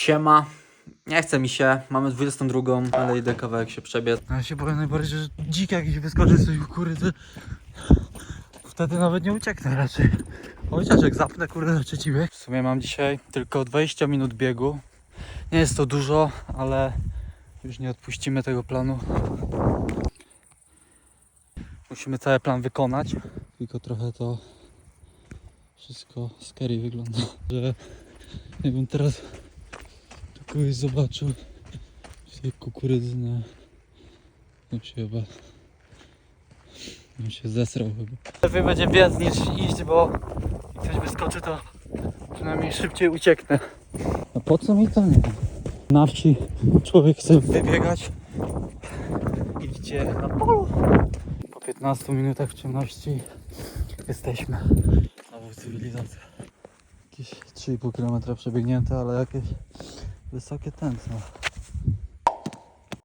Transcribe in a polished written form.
Siema. Nie chce mi się, mamy 22, ale idę kawałek się przebiec. Ja się boję najbardziej, że dzik jakiś wyskoczy z tej kukurydzy. Wtedy nawet nie ucieknę raczej. Chociaż jak zapnę kurde na trzeci bieg. W sumie mam dzisiaj tylko 20 minut biegu. Nie jest to dużo, ale już nie odpuścimy tego planu. Musimy cały plan wykonać. Tylko trochę to wszystko scary wygląda. Że jakbym teraz tu kogoś zobaczył w tej kukurydzy, no bym się zesrał chyba. Lepiej będzie biec niż iść, bo jak coś wyskoczy, to przynajmniej szybciej ucieknę. A po co mi to? Nie wiem. Na wsi człowiek chce wybiegać. Idźcie na polu. Po 15 minutach w ciemności jesteśmy. Nowa cywilizacja. Jakieś 3,5 km przebiegnięte, ale jakieś wysokie tętno.